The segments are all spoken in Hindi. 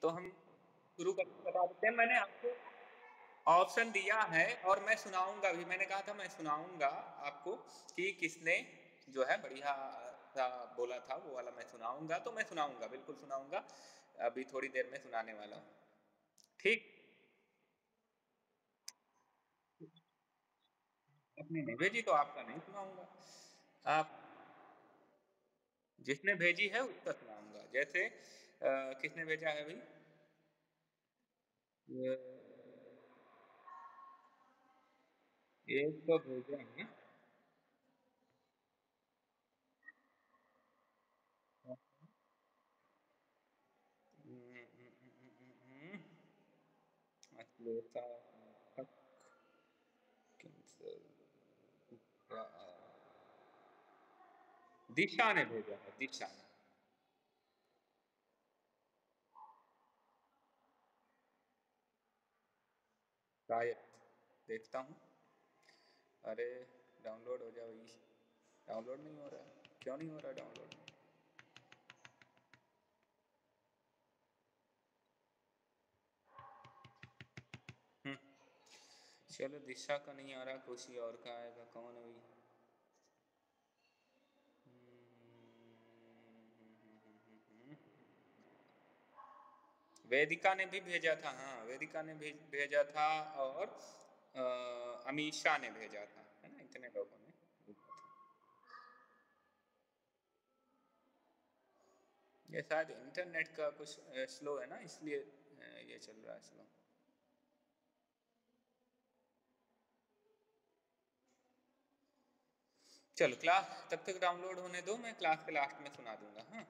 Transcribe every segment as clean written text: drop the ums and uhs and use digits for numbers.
तो हम शुरू करके बता देते हैं। मैंने आपको ऑप्शन दिया है और मैं सुनाऊंगा भी। मैंने कहा था मैं सुनाऊंगा आपको कि किसने जो है बढ़िया सा बोला था, वो वाला मैं सुनाऊंगा। तो मैं सुनाऊंगा, बिल्कुल सुनाऊंगा, अभी थोड़ी देर में सुनाने वाला हूँ। ठीक। अपने नहीं भेजी तो आपका नहीं सुनाऊंगा। आप जिसने भेजी है उसका सुनाऊंगा। जैसे किसने भेजा है भाई? ये एक तो भेजा है अश्लेषा दिशा ने भेजा है, दिशा ने। शायद देखता हूँ। अरे डाउनलोड हो जाओ। डाउनलोड नहीं हो रहा है, क्यों नहीं हो रहा डाउनलोड? चलो, दिशा का नहीं आ रहा, किसी और का आएगा। कौन है भाई? वेदिका ने भी भेजा था। हाँ, वेदिका ने भी भेजा था और अमीषा ने भेजा था, है ना? इतने लोगों ने भेजा था। ये शायद इंटरनेट का कुछ स्लो है ना, इसलिए ये चल रहा है स्लो। चलो, क्लास तब तक डाउनलोड होने दो, मैं क्लास के लास्ट में सुना दूंगा। हाँ,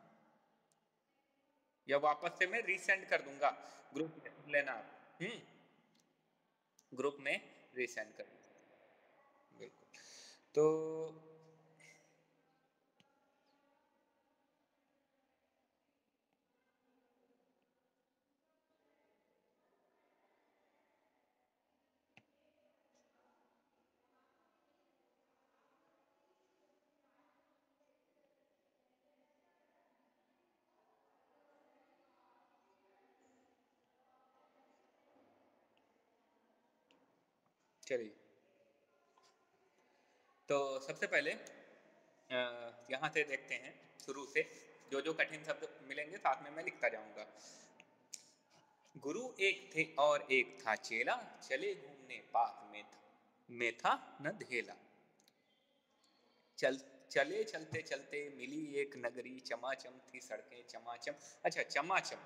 या वापस से मैं रीसेंड कर दूंगा ग्रुप में, सुन लेना आप। ग्रुप में रीसेंड कर दूंगा, बिल्कुल। तो चलिए, तो सबसे पहले यहाँ से देखते हैं शुरू से। जो जो कठिन शब्द मिलेंगे साथ में मैं लिखता जाऊंगा। गुरु एक थे और एक था चेला, चले घूमने पास में था न धेला। चल चले चलते चलते मिली एक नगरी, चमाचम थी सड़कें चमाचम। अच्छा, चमाचम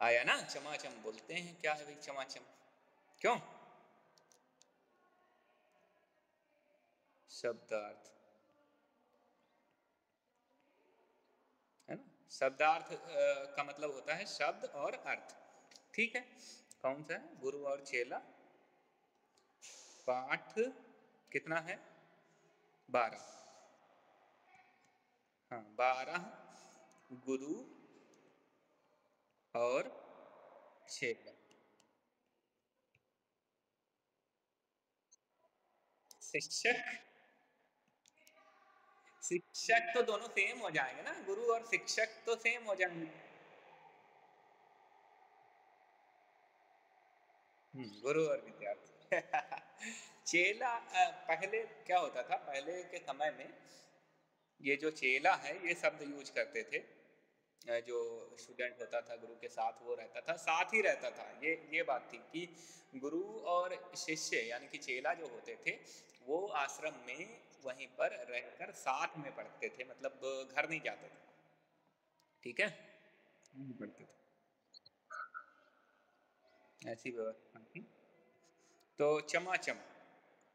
आया ना, चमाचम बोलते हैं। क्या है भाई चमाचम? क्यों? शब्दार्थ, है ना? शब्दार्थ का मतलब होता है शब्द और अर्थ। ठीक है, कौन सा है? गुरु और चेला। पाठ कितना है? 12। हाँ, 12 गुरु और चेला। शिक्षक, शिक्षक तो दोनों सेम हो जाएंगे ना, गुरु और शिक्षक तो सेम हो जाएंगे। गुरु और विद्यार्थी। चेला पहले क्या होता था, पहले के समय में ये जो चेला है ये शब्द यूज करते थे। जो स्टूडेंट होता था गुरु के साथ, वो रहता था, साथ ही रहता था। ये बात थी कि गुरु और शिष्य यानी कि चेला जो होते थे वो आश्रम में वहीं पर रहकर साथ में पढ़ते थे, मतलब घर नहीं जाते थे। ठीक है, नहीं पढ़ते थे, ऐसी व्यवस्था थी। तो चमाचम,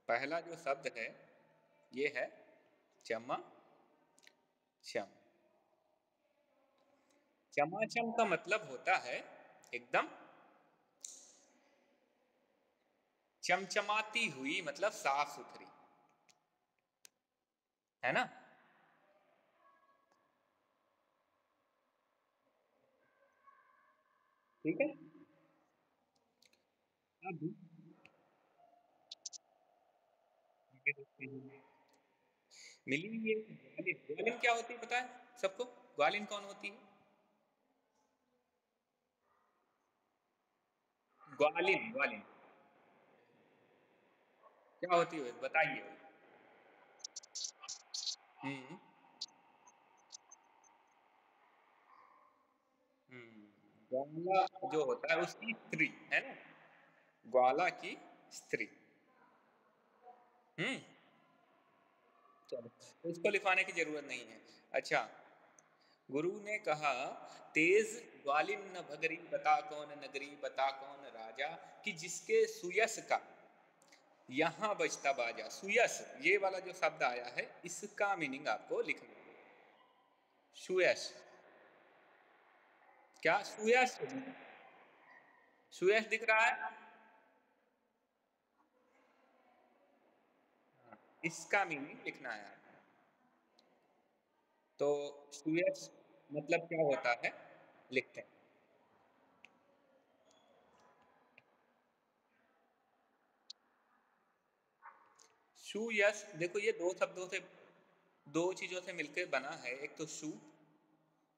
पहला जो शब्द है ये है चमाचम। चमाचम का मतलब होता है एकदम चमचमाती हुई, मतलब साफ सुथरी, है ना? ठीक है। अब आगे देखते हैं। मिली हुई एक ग्वालिन। ग्वालिन क्या होती है पता है सबको? ग्वालिन कौन होती है? ग्वालिन, ग्वालिन क्या होती है बताइए? हम्म। ग्वाला जो होता है उसकी स्त्री है ना, ग्वाला की स्त्री। हम्म। चलो, तो इसको लिखवाने की जरूरत नहीं है। अच्छा, गुरु ने कहा, तेज ग्वालिन न भगरी, बता कौन नगरी, बता कौन राजा, कि जिसके सुयस का यहाँ बजता बाजा। सुयस, ये वाला जो शब्द आया है, इसका मीनिंग आपको लिखना है। सुयस, क्या सुयस? सुयस दिख रहा है? इसका मीनिंग लिखना है आपको। तो सुयस मतलब क्या होता है, लिखते हैं। सुयस, देखो ये दो शब्दों से, दो चीजों से मिलकर बना है, एक तो सु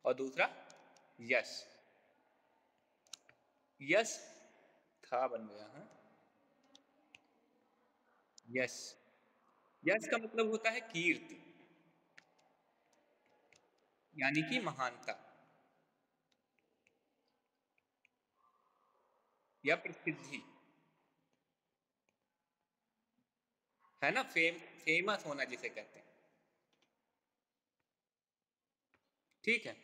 और दूसरा यस। यस था बन गया है यस। यस का मतलब होता है कीर्ति, यानी कि महानता या प्रसिद्धि, है ना, फेमस होना जिसे कहते हैं। ठीक है,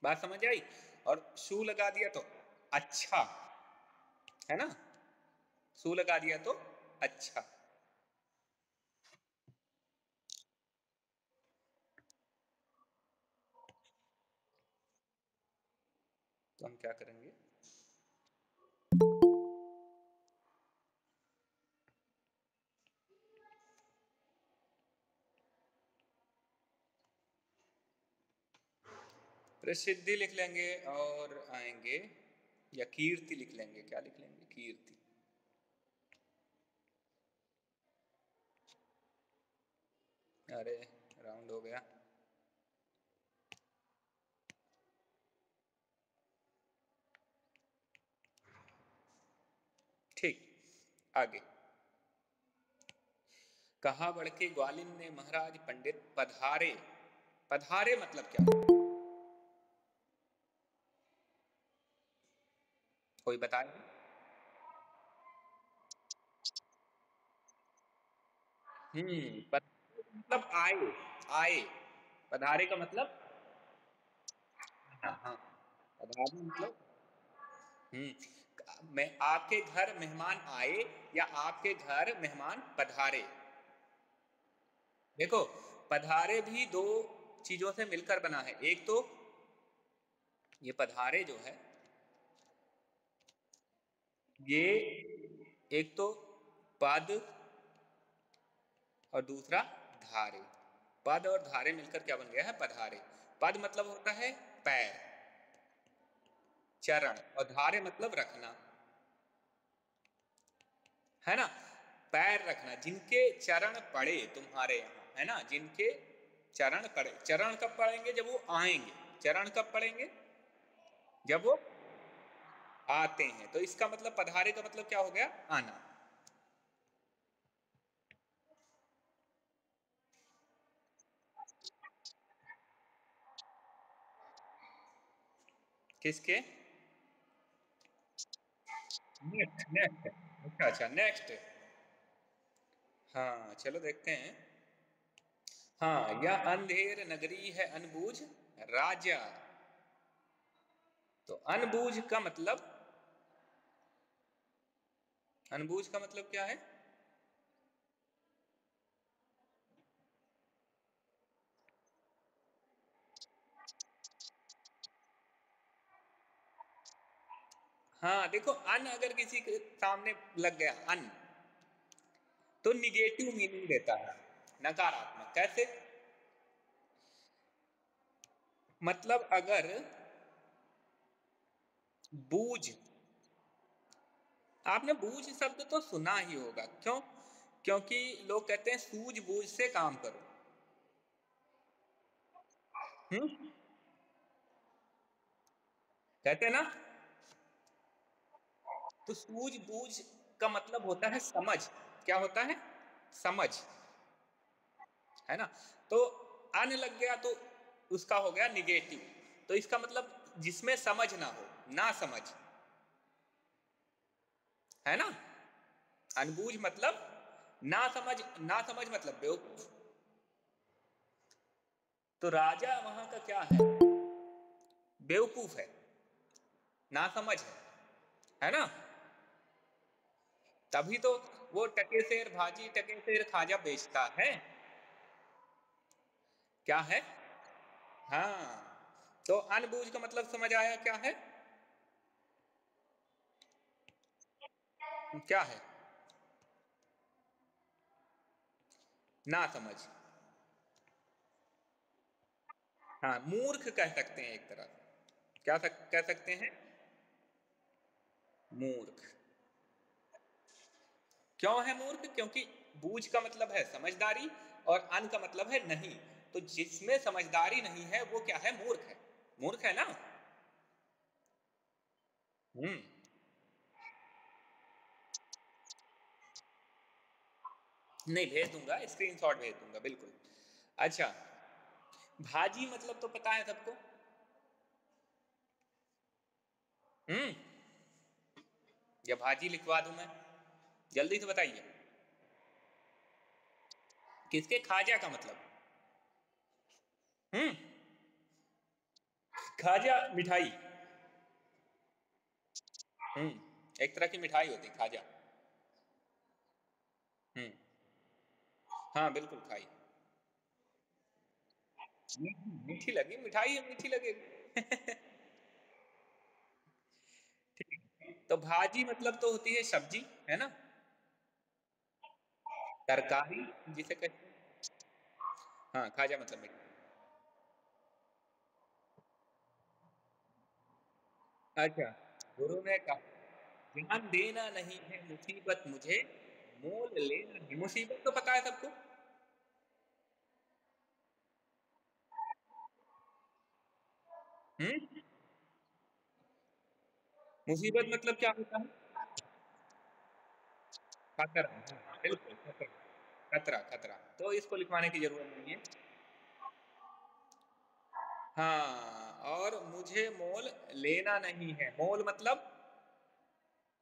बात समझ आई? और सु लगा दिया तो अच्छा, है ना, सु लगा दिया तो अच्छा। तो हम क्या करेंगे, प्रसिद्धि लिख लेंगे और आएंगे, या कीर्ति लिख लेंगे, क्या लिख लेंगे, कीर्ति। अरे राउंड हो गया। ठीक, आगे। कहा बढ़ के ग्वालिन ने, महाराज पंडित पधारे। पधारे मतलब क्या, कोई बताए? मतलब आए, आए। पधारे का मतलब, हाँ हाँ, पधारे मतलब, मैं आपके घर मेहमान आए या आपके घर मेहमान पधारे। देखो, पधारे भी दो चीजों से मिलकर बना है। एक तो ये पधारे जो है, ये एक तो पद और दूसरा धारे। पद और धारे मिलकर क्या बन गया है, पधारे। पद मतलब होता है पैर, चरण, और धारे मतलब रखना, है ना, पैर रखना। जिनके चरण पड़े तुम्हारे यहाँ, है ना, जिनके चरण पड़े। चरण कब पड़ेंगे, जब वो आएंगे। चरण कब पड़ेंगे, जब वो आते हैं। तो इसका मतलब पधारे का मतलब क्या हो गया, आना। किसके? नेक्स्ट, नेक्स्ट, अच्छा अच्छा, नेक्स्ट। हाँ चलो देखते हैं। हाँ, यह अंधेर नगरी है अनबूझ राजा। तो अनबूझ का मतलब, अनबूझ का मतलब क्या है? हाँ देखो, अन अगर किसी के सामने लग गया, अन, तो निगेटिव मीनिंग देता है, नकारात्मक। कैसे? मतलब अगर बूझ, आपने बूझ शब्द तो सुना ही होगा, क्यों? क्योंकि लोग कहते हैं सूझबूझ से काम करो। हम्म, कहते हैं ना। तो सूझबूझ का मतलब होता है समझ। क्या होता है? समझ, है ना? तो अन लग गया तो उसका हो गया निगेटिव। तो इसका मतलब जिसमें समझ ना हो, ना समझ, है ना? अनबूझ मतलब ना समझ, ना समझ मतलब बेवकूफ। तो राजा वहां का क्या है? बेवकूफ है, ना समझ है ना? तभी तो वो टके सेर भाजी टके सेर खाजा बेचता है। क्या है? हाँ, तो अनबूझ का मतलब समझ आया क्या है? क्या है? ना समझ। हाँ, मूर्ख कह सकते हैं एक तरह। क्या कह सकते हैं? मूर्ख। क्यों है मूर्ख? क्योंकि बूझ का मतलब है समझदारी और अन का मतलब है नहीं। तो जिसमें समझदारी नहीं है वो क्या है? मूर्ख है। मूर्ख है ना? हम्म। नहीं, भेज दूंगा, स्क्रीनशॉट भेज दूंगा, बिल्कुल। अच्छा, भाजी मतलब तो पता है सबको। हम्म। या भाजी लिखवा दूं मैं? जल्दी से बताइए। किसके? खाजा का मतलब? हम्म। खाजा मिठाई। एक तरह की मिठाई होती खाजा। हम्म। हाँ, बिल्कुल खाई। मीठी लगी मिठाई है, मीठी लगेगी। ठीक। तो भाजी मतलब तो होती है सब्जी, है ना? तरकारी जिसे कहते हैं। हाँ, खाजा मतलब मिठाई। अच्छा, गुरु ने कहा ध्यान देना नहीं है मुसीबत मुझे, मोल लेना है। मुसीबत तो पता है सबको। हम्म। मुसीबत मतलब क्या होता है? खतरा। हाँ, बिल्कुल खतरा। खतरा, खतरा तो इसको लिखवाने की जरूरत नहीं है। हाँ, और मुझे मोल लेना नहीं है। मोल मतलब?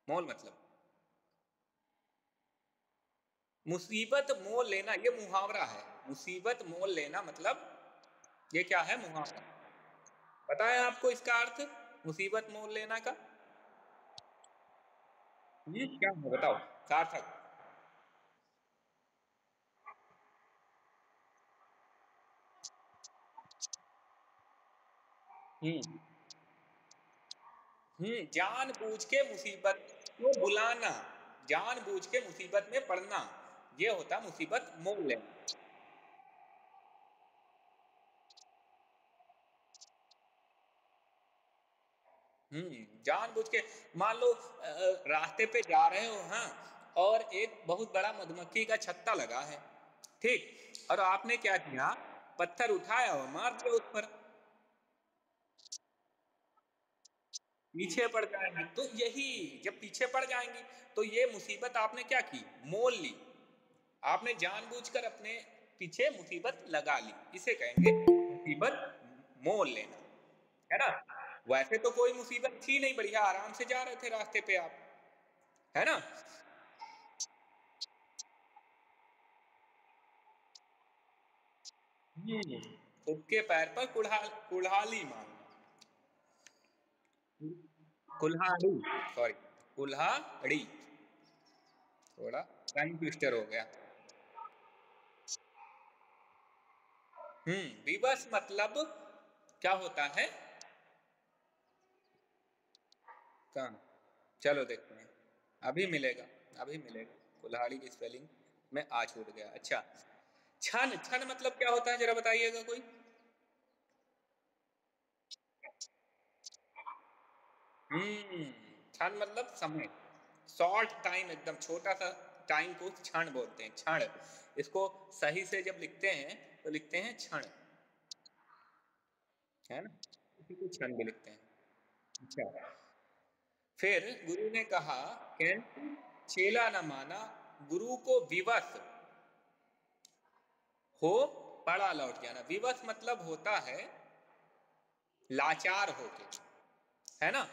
मोल मतलब मुसीबत मोल लेना, ये मुहावरा है। मुसीबत मोल लेना मतलब ये क्या है? मुहावरा। पता है आपको इसका अर्थ? मुसीबत मोल लेना का ये क्या है बताओ? सार्थक। हम्म। जानबूझ के मुसीबत को बुलाना, जानबूझ के मुसीबत में पड़ना, ये होता मुसीबत मोल लेना। जानबूझ के। मान लो रास्ते पे जा रहे हो, हाँ, और एक बहुत बड़ा मधुमक्खी का छत्ता लगा है, ठीक, और आपने क्या किया? पत्थर उठाया और मार दिया उस पर। पीछे पड़ जाएंगी तो यही, जब पीछे पड़ जाएंगी तो ये मुसीबत आपने क्या की? मोल ली। आपने जानबूझकर अपने पीछे मुसीबत लगा ली, इसे कहेंगे मुसीबत मोल लेना, है ना? वैसे तो कोई मुसीबत थी नहीं, बढ़िया आराम से जा रहे थे रास्ते पे आप, है ना? खुद के पैर पर कुल्हाड़ी मारना। कुल्हाड़ी, सॉरी, कुल्हाड़ी। थोड़ा टाइम ट्विस्टर हो गया। विवश मतलब क्या होता है? कहाँ? चलो देखते हैं। अभी मिलेगा, अभी मिलेगा। कुल्हाड़ी की स्पेलिंग में आ छूट गया। अच्छा, छन, छन मतलब क्या होता है जरा बताइएगा कोई? हम्म। क्षण मतलब समय, शॉर्ट टाइम, एकदम छोटा सा टाइम को क्षण बोलते हैं, क्षण। इसको सही से जब लिखते हैं तो लिखते हैं क्षण, है ना? इसी को क्षण भी लिखते हैं। अच्छा, फिर गुरु ने कहा, किंतु चेला न माना, गुरु को विवश हो पड़ा लौट जाना। विवश मतलब होता है लाचार होके, है ना।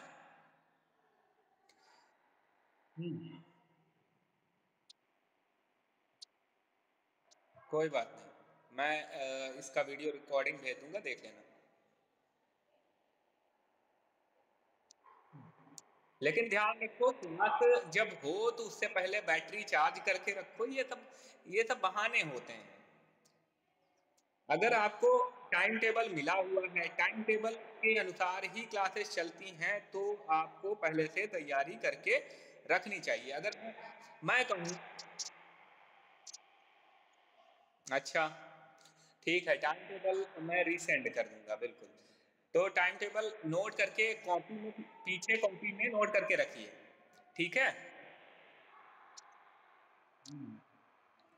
कोई बात नहीं, मैं इसका वीडियो रिकॉर्डिंग भेज दूंगा, देख लेना। लेकिन ध्यान रखो, क्लास जब हो तो उससे पहले बैटरी चार्ज करके रखो। ये सब बहाने होते हैं। अगर आपको टाइम टेबल मिला हुआ है, टाइम टेबल के अनुसार ही क्लासेस चलती हैं, तो आपको पहले से तैयारी करके रखनी चाहिए। अगर मैं कहूँ, अच्छा ठीक है, टाइम टेबल मैं रीसेंड कर दूंगा, बिल्कुल। तो टाइम टेबल नोट करके कॉपी में, पीछे कॉपी में नोट करके रखिए, ठीक है।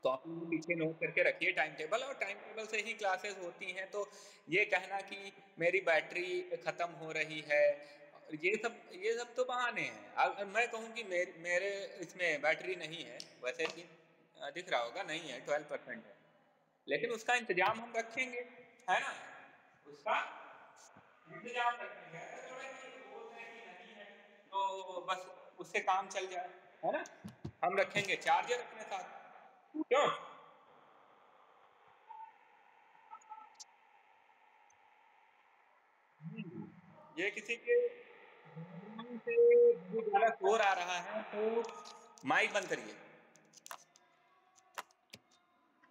कॉपी में पीछे नोट करके रखिए टाइम टेबल, और टाइम टेबल से ही क्लासेस होती हैं। तो ये कहना कि मेरी बैटरी खत्म हो रही है, ये सब तो बहाने हैं। अब मैं कहूँ कि मेरे इसमें बैटरी नहीं है, वैसे कि दिख रहा होगा, नहीं है, 12% है, लेकिन उसका इंतजाम हम रखेंगे, है ना। उसका इंतजाम रखेंगे, ऐसा थोड़ा कि बोल रहे कि नहीं है तो बस उससे काम चल जाए, है ना। हम रखेंगे चार्जर अपने साथ, क्यों। ये किसी के से बहुत ज्यादा शोर आ रहा है, तो माइक बंद करिए,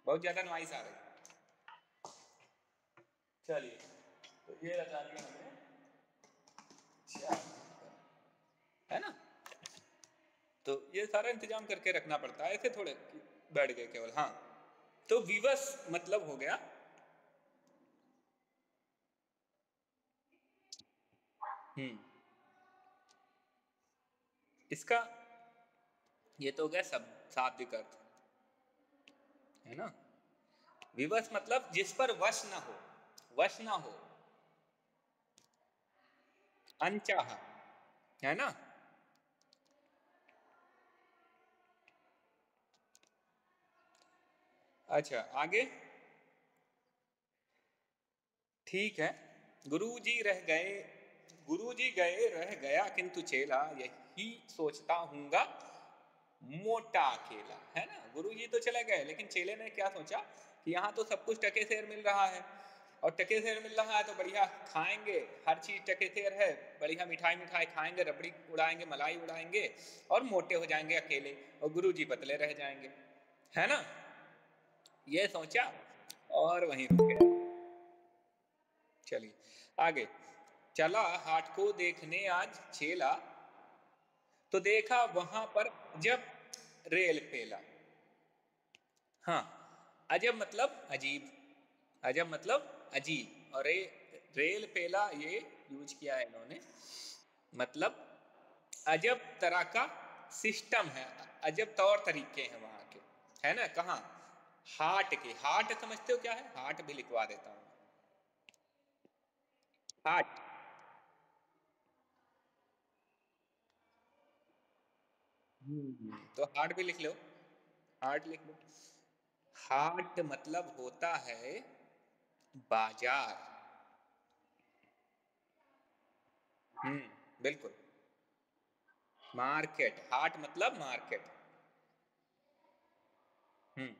बहुत ज्यादा नॉइस आ रही है। चलिए, तो ये लगा दिया हमने, है ना। तो ये सारा इंतजाम करके रखना पड़ता है, ऐसे थोड़े बैठ गए केवल। हाँ, तो विवश मतलब हो गया, इसका ये तो हो गया सब शाब्दिक अर्थ, है ना। विवश मतलब जिस पर वश ना हो, वश ना हो, अनचाहा, है ना। अच्छा आगे, ठीक है। गुरुजी रह गए, गुरुजी गए रह गया, किंतु चेला यही सोचता हूँगा मोटा अकेला, है ना। गुरुजी तो चले गए, लेकिन चेले ने क्या सोचा कि यहाँ तो सब कुछ टके सेर मिल रहा है, और टके सेर मिल रहा है तो बढ़िया खाएंगे, हर चीज टके सेर है, बढ़िया मिठाई मिठाई खाएंगे, रबड़ी उड़ाएंगे, मलाई उड़ाएंगे, और मोटे हो जाएंगे अकेले, और गुरुजी पतले रह जाएंगे, है ना। ये सोचा और वहीं रुक गया। चलिए आगे, चला हाट को देखने आज चेला, तो देखा वहां पर अजब रेल पेला। हाँ, अजब मतलब अजीब, अजब मतलब अजीब, और रेल पेला ये यूज किया है इन्होंने, मतलब अजब तरह का सिस्टम है, अजब तौर तरीके हैं वहां के, है ना। कहाँ, हाट के, हाट समझते हो क्या है, हाट भी लिखवा देता हूँ, हाट। तो हाट भी लिख लो, हाट लिख लो। हाट मतलब होता है बाजार। बिल्कुल, मार्केट, हाट मतलब मार्केट। हम्म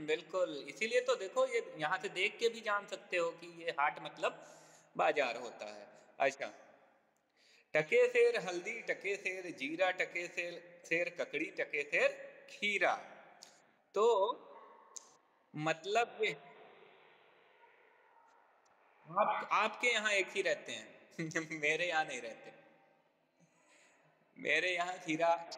बिल्कुल, इसीलिए तो देखो, ये यहाँ से देख के भी जान सकते हो कि ये हाट मतलब बाजार होता है। अच्छा, टके सेर हल्दी, टके सेर जीरा, टके सेर सेर ककड़ी, टके सेर खीरा। तो मतलब ये, आप आपके यहाँ एक ही रहते हैं मेरे यहाँ नहीं रहते। मेरे यहाँ खीरा,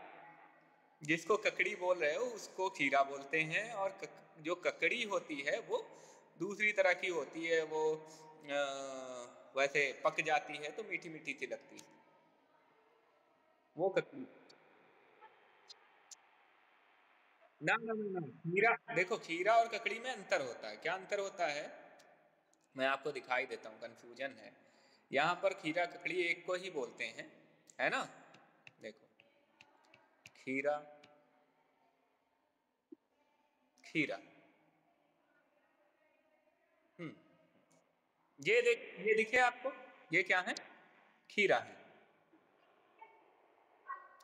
जिसको ककड़ी बोल रहे हो उसको खीरा बोलते हैं, और जो ककड़ी होती है वो दूसरी तरह की होती है, वो वैसे पक जाती है तो मीठी मीठी सी लगती है, वो ककड़ी। ना ना ना ना, खीरा देखो, खीरा और ककड़ी में अंतर होता है। क्या अंतर होता है, मैं आपको दिखाई देता हूँ, कंफ्यूजन है यहाँ पर। खीरा ककड़ी एक को ही बोलते हैं, है ना। देखो, खीरा खीरा। ये दिखे आपको, ये क्या है? खीरा है।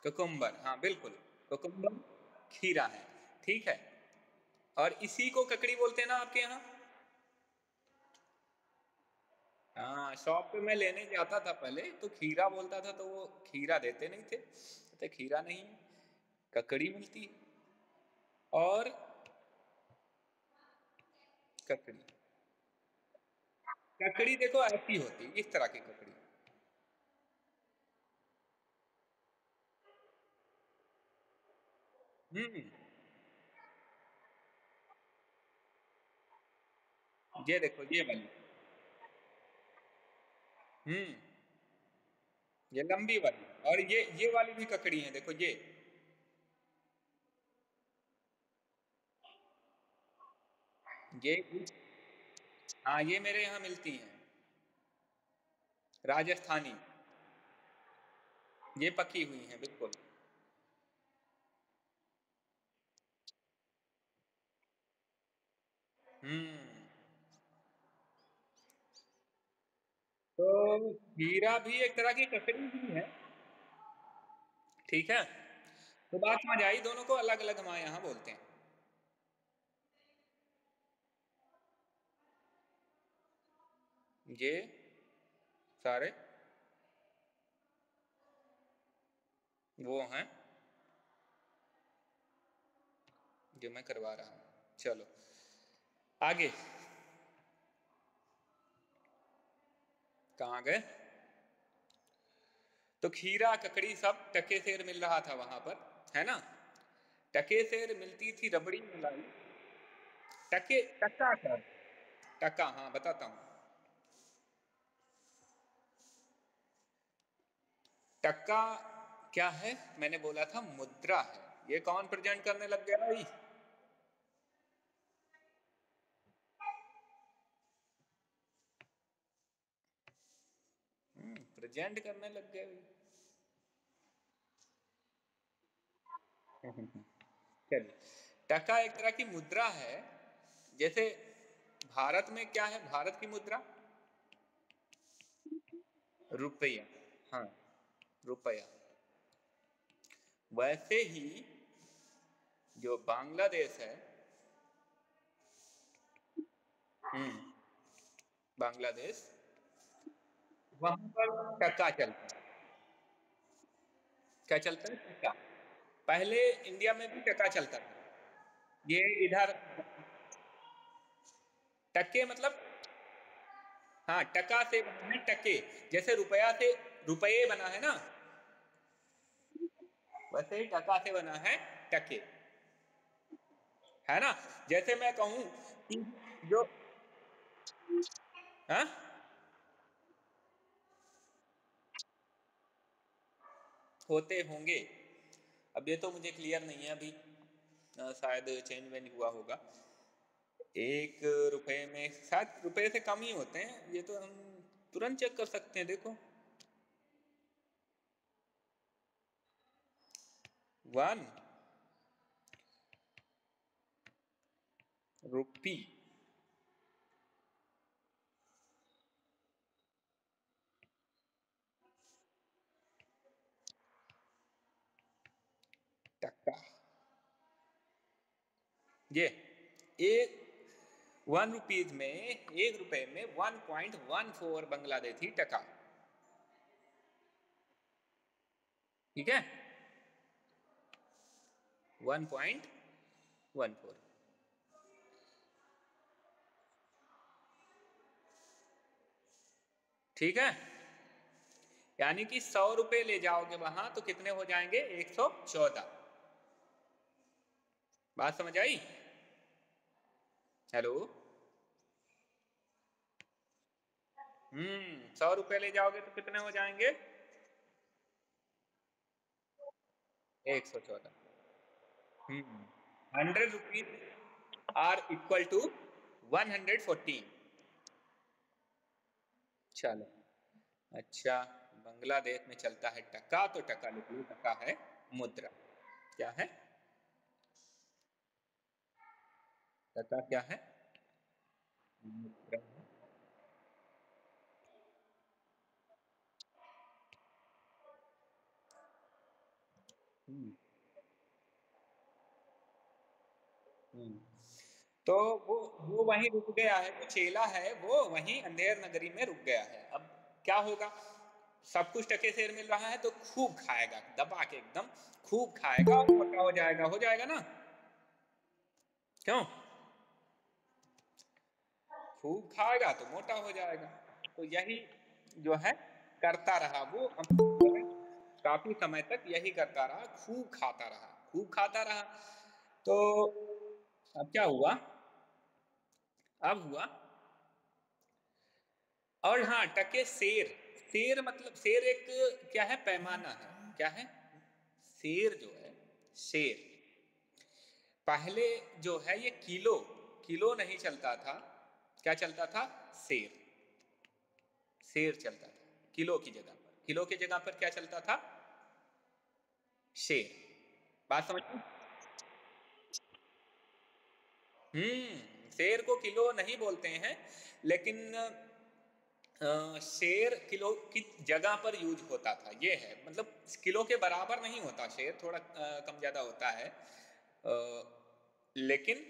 कुकुम्बर, हाँ बिल्कुल, कुकुम्बर खीरा है, ठीक है। और इसी को ककड़ी बोलते हैं ना आपके यहाँ। हाँ, शॉप पे मैं लेने जाता था पहले, तो खीरा बोलता था तो वो खीरा देते नहीं थे, कहते खीरा नहीं है, ककड़ी मिलती है। और ककड़ी, ककड़ी देखो ऐसी होती है, इस तरह की ककड़ी। हम्म, ये देखो ये वाली। हम्म, ये लंबी वाली। और ये वाली भी ककड़ी है, देखो ये। ये हाँ, ये मेरे यहाँ मिलती हैं, राजस्थानी। ये पकी हुई हैं बिल्कुल। हम्म, तो खीरा भी एक तरह की ककड़ी ही है, ठीक है। तो बात समझ आई, दोनों को अलग अलग हमारे यहाँ बोलते हैं। ये सारे वो हैं जो मैं करवा रहा हूँ। चलो आगे, कहाँ गए? तो खीरा ककड़ी सब टके सेर मिल रहा था वहां पर, है ना। टके सेर मिलती थी रबड़ी मलाई। टके, टका सर, टका, हाँ बताता हूँ। टका क्या है? मैंने बोला था मुद्रा है। ये कौन प्रेजेंट करने लग गया भाई? प्रेजेंट करने लग गए भाई। चलिए, टका एक तरह की मुद्रा है। जैसे भारत में क्या है, भारत की मुद्रा? रुपया, हाँ, रुपया। वैसे ही जो बांग्लादेश है, बांग्लादेश, वहां पर टका चलता है। क्या चलता है? टका। पहले इंडिया में भी टका चलता था। ये इधर टके मतलब, हाँ, टका से बना है टके। जैसे रुपया से रुपये बना है ना, वैसे ही टका से बना है टके, है ना। जैसे मैं कहूं कि जो, हाँ, होते होंगे। अब ये तो मुझे क्लियर नहीं है अभी, शायद चेंज वेंज हुआ होगा। एक रुपए में शायद रुपए से कम ही होते हैं, ये तो हम तुरंत चेक कर सकते हैं, देखो। 1 रुपी, टका, ये एक 1 रुपीज में, 1 रुपए में 1.14 बांग्लादेशी टका, ठीक है। 1.14, ठीक है। यानी कि 100 रुपए ले जाओगे वहां तो कितने हो जाएंगे? 114। बात समझ आई? हेलो। 100 रुपए ले जाओगे तो कितने हो जाएंगे? 114। 100 रुपीज आर इक्वल टू 114। चलो। अच्छा, बांग्लादेश में चलता है टका, तो टका लिख लो, टका है मुद्रा। क्या है? टका क्या है? मुद्रा। हम्म। हम्म। तो वो वहीं रुक गया है, जो चेला है वो वहीं अंधेर नगरी में रुक गया है। अब क्या होगा? सब कुछ टके सेर मिल रहा है तो खूब खाएगा, दबा के एकदम खूब खाएगा और मोटा हो जाएगा ना? क्यों? खूब खाएगा तो मोटा हो जाएगा। तो यही जो है करता रहा वो, काफी समय तक यही करता रहा, खूब खाता रहा, खूब खाता रहा। तो अब क्या हुआ? अब हुआ, और हाँ, टके शेर। शेर मतलब शेर एक क्या है? पैमाना है। क्या है? शेर जो है, शेर पहले जो है ये किलो, किलो नहीं चलता था। क्या चलता था? शेर। शेर चलता था किलो की जगह पर। किलो की जगह पर क्या चलता था? शेर। बात समझ में? शेर को किलो नहीं बोलते हैं, लेकिन शेर किलो की जगह पर यूज होता था, ये है मतलब। किलो के बराबर नहीं होता शेर, थोड़ा कम ज्यादा होता है। लेकिन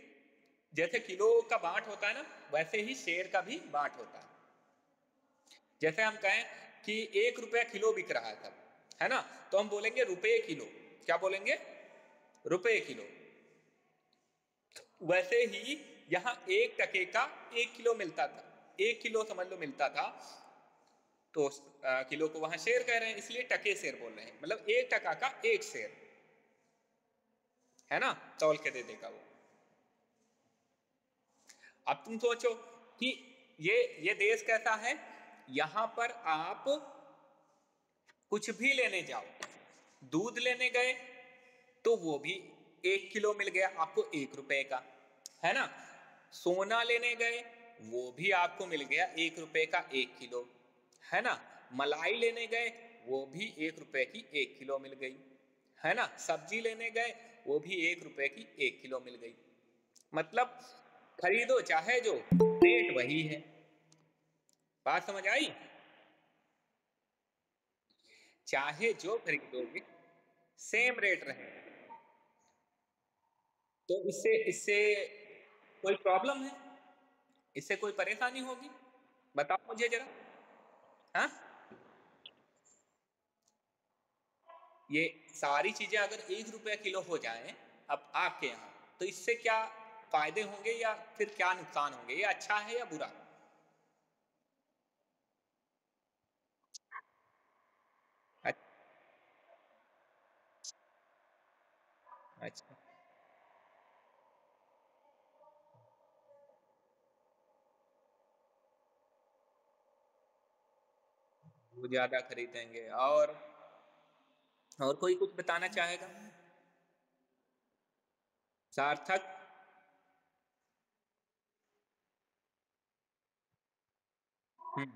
जैसे किलो का बांट होता है ना, वैसे ही शेर का भी बांट होता है। जैसे हम कहें कि 1 रुपया किलो बिक रहा है तब, है ना, तो हम बोलेंगे रुपये किलो। क्या बोलेंगे? रुपये किलो। वैसे ही यहाँ 1 टके का 1 किलो मिलता था। 1 किलो समझ लो मिलता था, तो किलो को वहां शेर कह रहे हैं, इसलिए टके शेर बोल रहे हैं, मतलब 1 टका का 1 शेर, है ना? तौल के दे देगा वो। अब तुम सोचो कि ये देश कैसा है। यहां पर आप कुछ भी लेने जाओ, दूध लेने गए तो वो भी 1 किलो मिल गया आपको 1 रुपए का, है ना? सोना लेने गए, वो भी आपको मिल गया 1 रुपए का 1 किलो, है ना? मलाई लेने गए, वो भी 1 रुपए की 1 किलो मिल गई, है ना? सब्जी लेने गए, वो भी 1 रुपए की 1 किलो मिल गई। मतलब खरीदो चाहे जो, रेट वही है। बात समझ आई? चाहे जो खरीदोगे, सेम रेट रहे। तो इससे इससे कोई प्रॉब्लम है? इससे कोई परेशानी होगी? बताओ मुझे जरा। हाँ, ये सारी चीजें अगर 1 रुपया किलो हो जाएं अब आपके यहाँ, तो इससे क्या फायदे होंगे या फिर क्या नुकसान होंगे? ये अच्छा है या बुरा? अच्छा। अच्छा, वो ज्यादा खरीदेंगे। और कोई कुछ बताना चाहेगा? सार्थक। हम्म।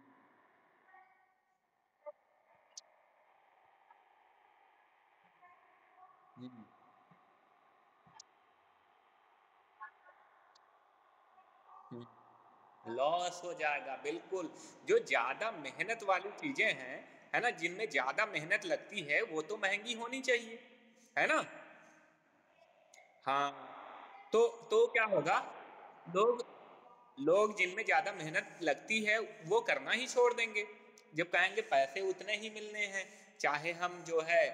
हम्म। लॉस हो जाएगा बिल्कुल। जो ज्यादा मेहनत वाली चीजें हैं, है ना, जिनमें ज्यादा मेहनत लगती है, वो तो महंगी होनी चाहिए, है ना? हाँ। तो क्या होगा? लोग लोग जिनमें ज्यादा मेहनत लगती है वो करना ही छोड़ देंगे। जब कहेंगे पैसे उतने ही मिलने हैं, चाहे हम जो है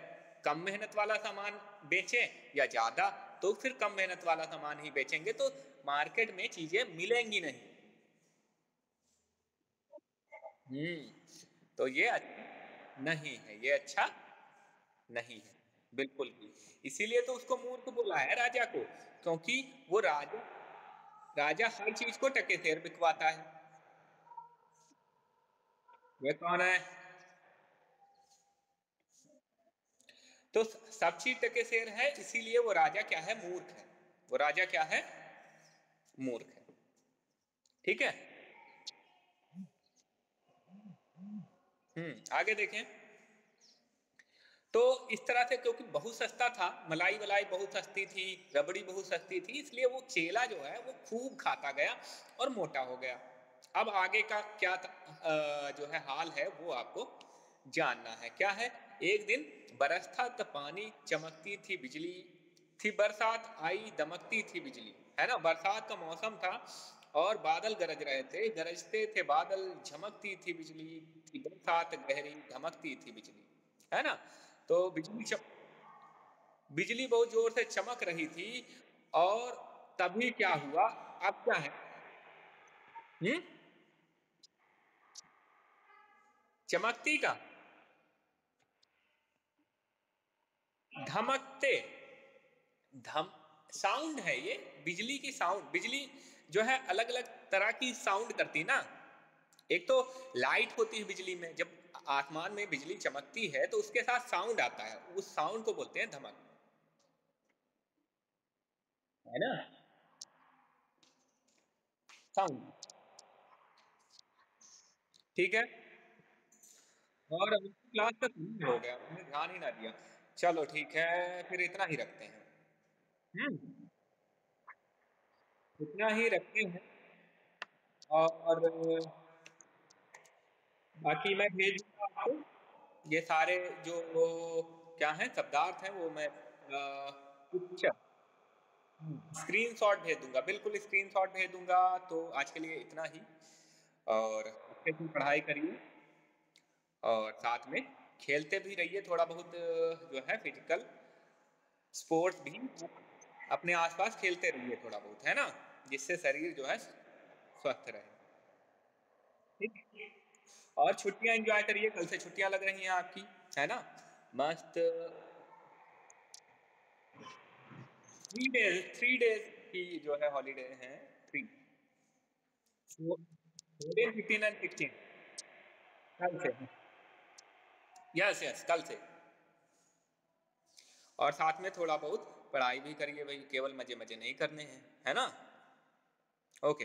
कम मेहनत वाला सामान बेचें या ज्यादा, तो फिर कम मेहनत वाला सामान ही बेचेंगे, तो मार्केट में चीजें मिलेंगी नहीं। तो ये अच्छा नहीं है, ये अच्छा नहीं है, बिल्कुल भी। इसीलिए तो उसको मूर्ख बोला है राजा को, क्योंकि वो राजा राजा हर चीज को टके सेर बिकवाता है। वे कौन है? तो सब चीज टके सेर है, इसीलिए वो राजा क्या है? मूर्ख है। वो राजा क्या है? मूर्ख है। ठीक है। आगे देखें। तो इस तरह से, क्योंकि बहुत सस्ता था, मलाई वलाई बहुत सस्ती थी, रबड़ी बहुत सस्ती थी, इसलिए वो चेला जो है वो खूब खाता गया और मोटा हो गया। अब आगे का क्या जो है हाल है वो आपको जानना है। क्या है? एक दिन बरसता था पानी, चमकती थी बिजली, थी बरसात आई, दमकती थी बिजली। है ना, बरसात का मौसम था और बादल गरज रहे थे, गरजते थे बादल, झमकती थी बिजली, थी बरसात गहरी, धमकती थी बिजली। है ना? तो बिजली बहुत जोर से चमक रही थी, और तभी क्या हुआ? अब क्या है? हम्म चमकती का धमकते, धम साउंड है ये, बिजली की साउंड। बिजली जो है अलग अलग तरह की साउंड करती ना। एक तो लाइट होती है बिजली में, जब आसमान में बिजली चमकती है तो उसके साथ साउंड आता है, उस साउंड को बोलते हैं धमक। है ना, साउंड। ठीक है। और अभी क्लास का समय हो गया, मैंने ध्यान ही ना दिया। चलो ठीक है, फिर इतना ही रखते हैं। हम्म इतना ही रखते हैं। और बाकी मैं भेज दूंगा आपको ये सारे जो वो क्या है शब्दार्थ हैं, वो मैं कुछ स्क्रीनशॉट भेज दूंगा, बिल्कुल स्क्रीनशॉट भेज दूंगा। तो आज के लिए इतना ही, और अच्छे से पढ़ाई करिए, और साथ में खेलते भी रहिए थोड़ा बहुत, जो है फिजिकल स्पोर्ट्स भी अपने आसपास खेलते रहिए थोड़ा बहुत, है ना, जिससे शरीर जो है स्वस्थ रहे। ठीक है? और छुट्टियां एंजॉय करिए, कल से छुट्टियां लग रही हैं आपकी, है ना, मस्त। 3 डेज, 3 डेज की जो है हॉलीडे है, 3, 14, 15 एंड 16, कल से। यस यस, कल से। और साथ में थोड़ा बहुत पढ़ाई भी करिए भाई, केवल मजे मजे नहीं करने हैं, है ना। ओके।